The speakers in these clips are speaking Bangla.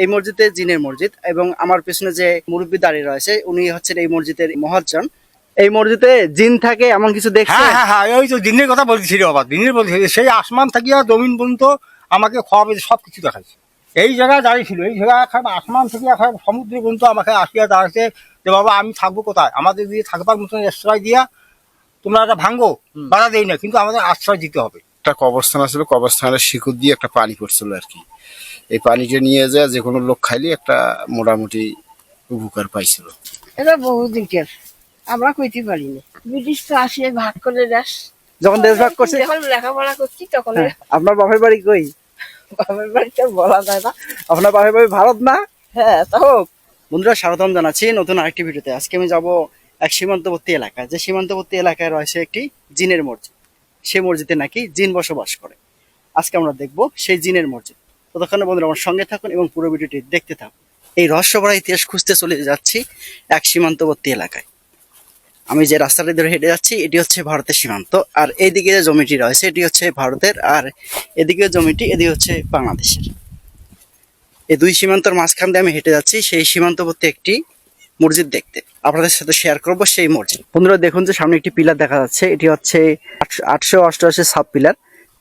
এই মসজিদে জিনের মসজিদ এবং আমার পেছনে যে মুরব্বী দাঁড়িয়ে রয়েছে উনি হচ্ছেন এই মসজিদের মহাজন। এই মসজিদে জিন থাকে এমন কিছু দেখছেন? হ্যাঁ হ্যাঁ হ্যাঁ, ওই তো দিনের কথা বলছিল, আবার দিনের বলছিল, সেই আসমান থাকিয়া জমিন পর্যন্ত আমাকে খাওয়াবে, সব কিছু দেখাচ্ছে। এই জায়গায় দাঁড়িয়ে ছিল, এই জায়গায় আসমান থেকে সমুদ্র পর্যন্ত আমাকে আসিয়া দাঁড়াচ্ছে যে বাবা আমি থাকবো কোথায়, আমাদের দিয়ে থাকবার মতন আশ্রয় দিয়া তোমরা একটা ভাঙ্গো, বাধা দেই না, কিন্তু আমাদের আশ্রয় দিতে হবে। একটা কবরস্থান আছিল, কবরস্থানের শিকড় দিয়ে একটা পানি পড়ছিল আর কি। এই পানিটা নিয়ে যায় যে কোনো লোক খাইলে একটা মোটামুটি উপকার পাইছিল। এটা বহুদিনকার, আমরা কইতে পারিনি। ব্রিটিশ তো আসিয়ে ভাগ করে দেশ, যখন দেশ ভাগ করছে। যখন লেখাপড়া করছি তখন আপনার বাপের বাড়ি কই? বাপের বাড়িতে বলা যায় না। আপনার বাপের বাড়ি ভারত না? হ্যাঁ তা হোক। বন্ধুরা স্বাগতম জানাচ্ছি নতুন আরেকটি ভিডিওতে। আজকে আমি যাব এক সীমান্তবর্তী এলাকায়, যে সীমান্তবর্তী এলাকায় রয়েছে একটি জিনের মসজিদ। সেই মসজিদে নাকি জিন বসবাস করে। আজকে আমরা দেখব সেই জিনের মসজিদ। ততক্ষণে বন্ধুরা আমার সঙ্গে থাকুন এবং পুরো ভিডিওটি দেখতে থাকুন। এই রহস্যভরা ইতিহাস খুঁজতে চলে যাচ্ছি এক সীমান্তবর্তী এলাকায়। আমি যে রাস্তাটি ধরে হেঁটে যাচ্ছি এটি হচ্ছে ভারতের সীমান্ত, আর এইদিকে যে জমিটি রয়েছে এটি হচ্ছে ভারতের, আর এদিকে জমিটি এদিকে হচ্ছে বাংলাদেশের। এই দুই সীমান্তর মাঝখান দিয়ে আমি হেঁটে যাচ্ছি সেই সীমান্তবর্তী একটি মসজিদ দেখতে। আপনাদের সাথে শেয়ার করব সেই মসজিদ। বন্ধুরা দেখুন যে সামনে একটি পিলার দেখা যাচ্ছে, এটি হচ্ছে 888 সাব পিলার।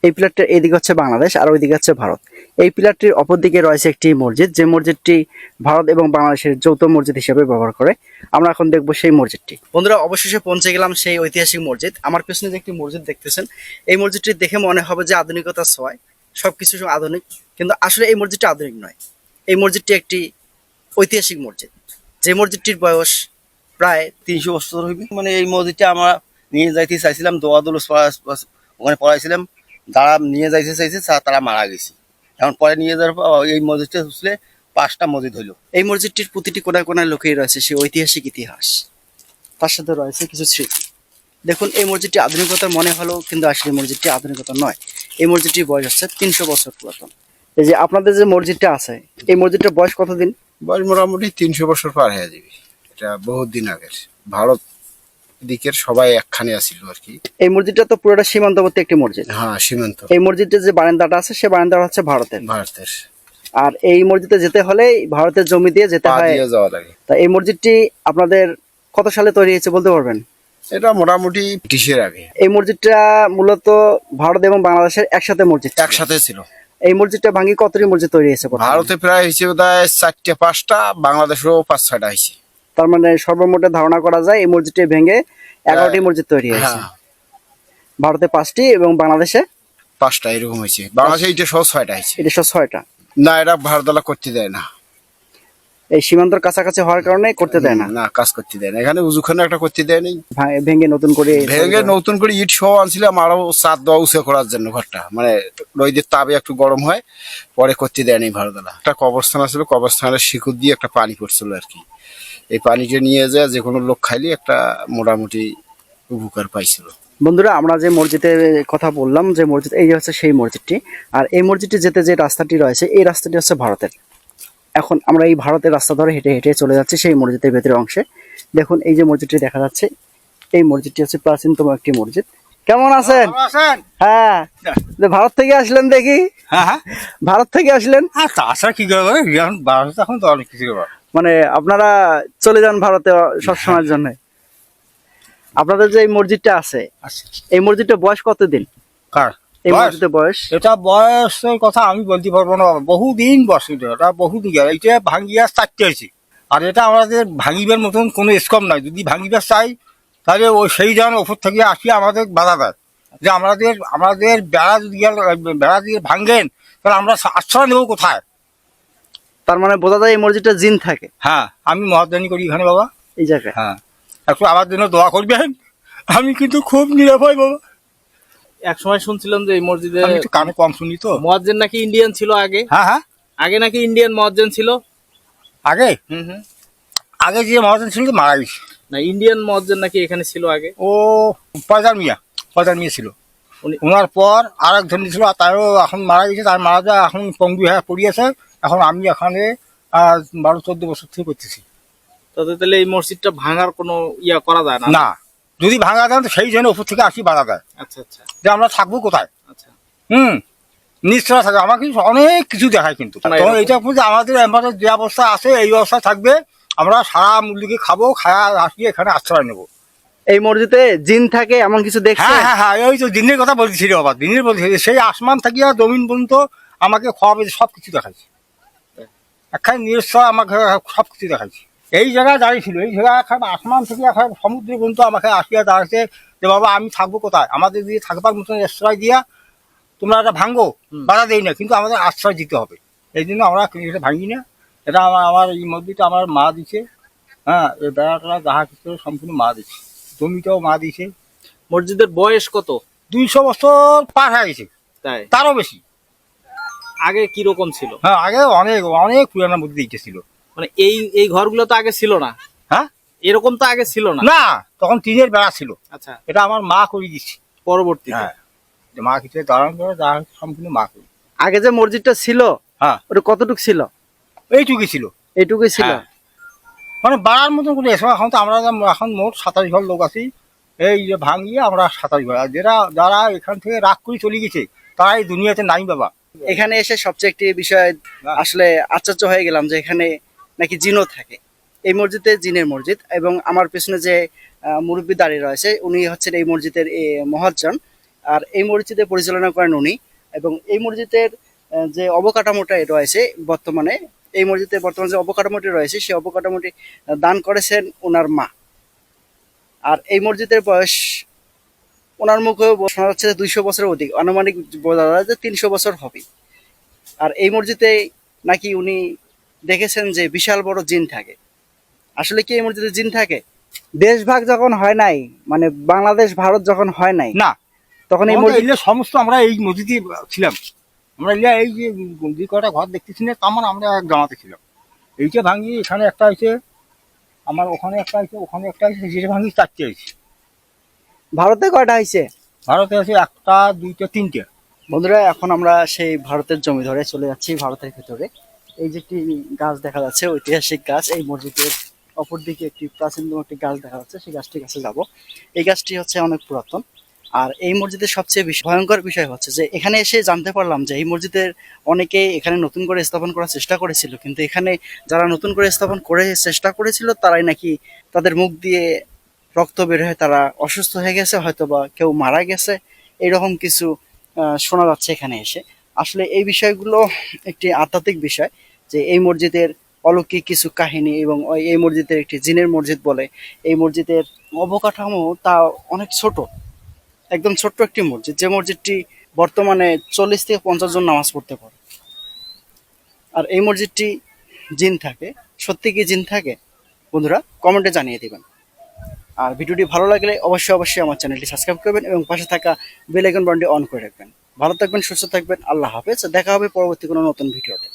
এই পিলারটার এদিকে হচ্ছে বাংলাদেশ আর ওইদিকে হচ্ছে ভারত। এই পিলারটির অপর দিকে রয়েছে একটি মসজিদ, যে মসজিদটি ভারত এবং বাংলাদেশের যৌথ মসজিদ হিসেবে ব্যবহার করে। আমরা এখন দেখবো সেই মসজিদটি। বন্ধুরা অবশেষে পৌঁছে গেলাম সেই ঐতিহাসিক মসজিদ। আমার পেছনে যে একটি মসজিদ দেখতেছেন, এই মসজিদটি দেখে মনে হবে যে আধুনিকতার ছোঁয়ায়, সবকিছু আধুনিক, কিন্তু আসলে এই মসজিদটি আধুনিক নয়। এই মসজিদটি একটি ঐতিহাসিক মসজিদ, যে মসজিদটির বয়স প্রায় 300 বছর হইবে। মানে এই মসজিদটা আমরা নিয়ে যাইতে চাইছিলাম, দোয়া দুলুস ওখানে পড়াইছিলাম, যারা নিয়ে যাইতে চাইছে তারা মারা গেছে। এখন পরে নিয়ে যাওয়ার পর এই মসজিদটা হুসলে 5টা মসজিদ হইলো। এই মসজিদটির প্রতিটি কোনায় কোনায় লুকিয়ে রয়েছে সেই ঐতিহাসিক ইতিহাস, তার সাথে রয়েছে কিছু স্মৃতি। দেখুন এই মসজিদটি আধুনিকতার মনে হলো, কিন্তু আসলে মসজিদটি আধুনিকতা নয়। এই মসজিদটির বয়স হচ্ছে 300 বছর পুরাতন। এই যে আপনাদের যে মসজিদটা আছে, এই মসজিদটার বয়স কতদিন? বয়স মোটামুটি 300 বছর পার হয়ে যাবে। এটা বহুত দিন আগের, ভারত দিকের সবাই একখানে আসিল আর কি। এই মসজিদটা তো পুরোটা সীমান্তবর্তী একটি মসজিদ। হ্যাঁ সীমান্ত। এই মসজিদের যে বারান্দাটা আছে সে বারান্দাটা হচ্ছে ভারতের। ভারতের। আর এই মসজিদে যেতে হলে ভারতের জমি দিয়ে যেতে পা হয়। দিয়ে যাওয়া লাগে। তা এই মসজিদটি আপনাদের কত সালে তৈরি হয়েছে বলতে পারবেন? এটা মোটামুটি ব্রিটিশের আগে। এই মসজিদটা মূলত ভারত এবং বাংলাদেশের একসাথে মসজিদ ছিল। একসাথে ছিল। এই মসজিদটা ভাঙি কতটি মসজিদ তৈরি হয়েছে বর্তমানে? ভারতে প্রায় হিসেবে 4টা 5টা, বাংলাদেশেও 5-6টা হয়েছে। তার মানে সর্বমোটে ধারণা করা যায় এই মসজিদটি ভেঙে 11টি মসজিদ তৈরি হয়েছে। হ্যাঁ ভারতে 5টি এবং বাংলাদেশে 5টা এরকম হয়েছে। বাংলাদেশে এটা সহ 6টা হয়েছে। এটা 6টা। না, এটা ভারতলা করতে দেয় না। এই সীমান্তর কাছাকাছি হওয়ার কারণে করতে দেয় না। না, কাজ করতে দেয় না। এখানে উজুখানে একটা করতে দেয় নাই, ভেঙে নতুন করে ভেঙে নতুন করে ইট সহ আনছিলাম আরো ছাদ দেওয়া উঁচু করার জন্য। ঘরটা মানে রোদের তাপে একটু গরম হয়, পরে করতে দেয় নাই ভারতলা। একটা কবরস্থান আছিল, কবরস্থানের শিকড় দিয়ে একটা পানি পড়ছিল আর কি। এই পানিটা নিয়ে যায় যে কোনো লোক খাইলে একটা মোটামুটি উপকার পাইছিল। বন্ধুরা আমরা যে মসজিদের কথা বললাম, যে মসজিদ, এই হচ্ছে সেই মসজিদটি। আর এই মসজিদটি যেতে যে রাস্তাটি রয়েছে এই রাস্তাটি হচ্ছে ভারতের। এখন আমরা এই ভারতের রাস্তা ধরে হেঁটে হেঁটে চলে যাচ্ছি সেই মসজিদের ভেতরের অংশে। দেখুন এই যে মসজিদটি দেখা যাচ্ছে, এই মসজিদটি হচ্ছে প্রাচীনতম একটি মসজিদ। কেমন আছেন? হ্যাঁ, যে ভারত থেকে আসলেন দেখি। হ্যাঁ হ্যাঁ, ভারত থেকে আসলেন? তাছাড়া কি করবো, ভারত এখন তো অনেক কিছু করবো। মানে আপনারা চলে যান ভারতে সবসময়ের জন্য? আপনাদের যে এই মসজিদটা আছে, এই মসজিদটা বয়স কতদিন? কার এই মসজিদের বয়স? এটা বয়সের কথা আমি বলতে পারবো না, বহুদিন বসে, এটা বহুদিন। এটা ভাঙ্গিয়া 4টে হয়েছে, আর এটা আমাদের ভাঙিবার মতন কোনো স্কোপ নাই। যদি ভাঙিবার চাই তাহলে ওই সেই জন ওপর থেকে আসিয়া আমাদের বাধা দেয়, যে আমাদের বেড়া যদি বেড়া দিয়ে ভাঙেন তাহলে আমরা আশ্রয় নেবো কোথায়? তার মানে বোঝা যায় এই মসজিদটা জিন থাকে। হ্যাঁ, আমি মহাদানি করি এখানে বাবা, এই জায়গায়। হ্যাঁ, একটু আমার জন্য দোয়া করবেন, আমি কিন্তু খুব নিরাপয় বাবা। এক সময় শুনছিলাম যে এই মসজিদে আমি একটু কানে কম শুনি তো। মুয়াজ্জিন নাকি ইন্ডিয়ান ছিল আগে। হ্যাঁ হ্যাঁ, আগে নাকি ইন্ডিয়ান মুয়াজ্জিন ছিল। আগে হুম। আগে যে মহাজন ছিল মারা গেছে। না, ইন্ডিয়ান মুয়াজ্জিন নাকি এখানে ছিল আগে। ও পয়দার মিয়া ছিল। ওনার পর আর একজন ছিল, তারও এখন মারা গেছে। তার মারা যায়, এখন পঙ্গু হয়ে পড়িয়েছে। এখন আমি এখানে 12-14 বছর থেকে করতেছি। তাহলে এই মসজিদটা ভাঙার কোনো ইয়া করা যায় না? না, যদি ভাঙা দেন তো সেই জন্য ওপর থেকে আসি বাধা দেয়। আচ্ছা আচ্ছা যে আমরা থাকবো কোথায়? আচ্ছা। নিশ্চয় থাকবে, আমাকে অনেক কিছু দেখায় কিন্তু না, তখন এরকম। এটা বুঝে আমাদের যে অবস্থা আছে এই অবস্থা থাকবে, আমরা সারা মুরগি খাবো, খায়া আসিয়ে এখানে আশ্রয় নেবো। এই মসজিদে জিন থাকে এমন কিছু দেখছে? হ্যাঁ হ্যাঁ হ্যাঁ, ওই তো দিনের কথা বলছিল, আবার দিনের বলছি, সেই আসমান থাকিয়া জমিন পর্যন্ত আমাকে খাওয়াবে, সব কিছু দেখাইছে, একখানে নিশ্চয় আমাকে সব কিছু দেখাইছে। এই জায়গায় দাঁড়িয়ে ছিল, এই জায়গায় এখন আসমান থেকে এখন সমুদ্র পর্যন্ত আমাকে আসিয়া দাঁড়াচ্ছে যে বাবা আমি থাকবো কোথায়, আমাদের দিয়ে থাকবার মতন আশ্রয় দিয়া তোমরা এটা ভাঙ্গো, বাধা দেই না, কিন্তু আমাদের আশ্রয় দিতে হবে। এই জন্য আমরা এটা ভাঙি না। এটা আমার এই মসজিদটা আমার মা দিছে। হ্যাঁ, এই বেড়াটা যাহা কিছু সম্পূর্ণ মা দিছে, জমিটাও মা দিছে। মসজিদের বয়স কত? 200 বছর পার হয়ে গেছে, তাই তারও বেশি। আগে কি রকম ছিল? হ্যাঁ, আগে অনেক অনেক পুরানো মসজিদ ছিল। মানে এই এই ঘরগুলো তো আগে ছিল না। হ্যাঁ, এরকম তো আগে ছিল না। না, তখন টিনের বেড়া ছিল। আচ্ছা, এটা আমার মা করে দিচ্ছে। পরবর্তীতে। হ্যাঁ, যে মা কিছু দাঁড়ান করে যা সম্পূর্ণ মা করি। আগে যে মসজিদটা ছিল হ্যাঁ, ওটা কতটুকু ছিল? এইটুকুই ছিল। এইটুকুই ছিল? হ্যাঁ। মানে বাড়ার মতন করে এসব এখন তো আমরা এখন মোট 27 ঘর লোক আছি, এই যে ভাঙিয়ে আমরা 27 ঘর, আর যারা এখান থেকে রাগ করে চলে গেছে তারা এই দুনিয়াতে নাই বাবা। এখানে এসে সবচেয়ে একটি বিষয় আসলে আশ্চর্য হয়ে গেলাম যে এখানে নাকি জিনও থাকে। এই মসজিদে জিনের মসজিদ, এবং আমার পেছনে যে মুরব্বী দাঁড়িয়ে রয়েছে উনি হচ্ছেন এই মসজিদের মহাজন, আর এই মসজিদে পরিচালনা করেন উনি। এবং এই মসজিদের যে অবকাঠামোটা রয়েছে বর্তমানে, এই মসজিদে বর্তমানে যে অবকাঠামোটি রয়েছে সেই অবকাঠামোটি দান করেছেন ওনার মা। আর এই মসজিদের বয়স ওনার মুখে শোনা যাচ্ছে যে 200 বছরের অধিক, আনুমানিক বোঝা যায় যে 300 বছর হবে। আর এই মসজিদে নাকি উনি দেখেছেন যে বিশাল বড় জিন থাকে। আসলে কি এই মসজিদে জিন থাকে? দেশ ভাগ যখন হয় নাই, মানে বাংলাদেশ ভারত যখন হয় নাই, না, তখন এই তখন তো মসজিদ এগুলো সমস্ত আমরা এই মসজিদে ছিলাম। আমরা এগুলা এই যে কটা ঘর দেখতেছি না, তার মানে আমরা এক জামাতে ছিলাম। এইটা ভাঙি, এখানে একটা আছে, আমার ওখানে একটা আছে, ওখানে একটা আছে, সেটা ভাঙি 4টে আছে। ভারতে কয়টা হয়েছে? ভারতে আছে 1টা 2টা 3টে। বন্ধুরা, এখন আমরা সেই ভারতের জমি ধরে চলে যাচ্ছি ভারতের ভিতরে। এই যে একটি গাছ দেখা যাচ্ছে, ঐতিহাসিক গাছ, এই মসজিদের অপরদিকে একটি প্রাচীনতম একটি গাছ দেখা যাচ্ছে, সেই গাছটির কাছে যাব। এই গাছটি হচ্ছে অনেক পুরাতন। আর এই মসজিদের সবচেয়ে ভয়ঙ্কর বিষয় হচ্ছে যে এখানে এসে জানতে পারলাম যে এই মসজিদের অনেকেই এখানে নতুন করে স্থাপন করার চেষ্টা করেছিল, কিন্তু এখানে যারা নতুন করে স্থাপন করে চেষ্টা করেছিল তারাই নাকি তাদের মুখ দিয়ে রক্ত বের হয়ে তারা অসুস্থ হয়ে গেছে, হয়তো বা কেউ মারা গেছে, এরকম কিছু শোনা যাচ্ছে এখানে এসে। আসলে এই বিষয়গুলো একটি আধ্যাত্মিক বিষয়, যে এই মসজিদের অলৌকিক কিছু কাহিনী, এবং এই মসজিদের একটি জিনের মসজিদ বলে। এই মসজিদের অবকাঠামো তা অনেক ছোট, একদম ছোট্ট একটি মসজিদ, যে মসজিদটি বর্তমানে 40 থেকে 50 জন নামাজ পড়তে পারে। আর এই মসজিদটি জিন থাকে, সত্যি কি জিন থাকে? বন্ধুরা কমেন্টে জানিয়ে দিবেন। আর ভিডিওটি ভালো লাগলে অবশ্যই অবশ্যই আমার চ্যানেলটি সাবস্ক্রাইব করবেন এবং পাশে থাকা বেল আইকন বাটনটি অন করে রাখবেন। ভালো থাকবেন, সুস্থ থাকবেন, আল্লাহ হাফেজ। দেখা হবে পরবর্তী কোনো নতুন ভিডিওতে।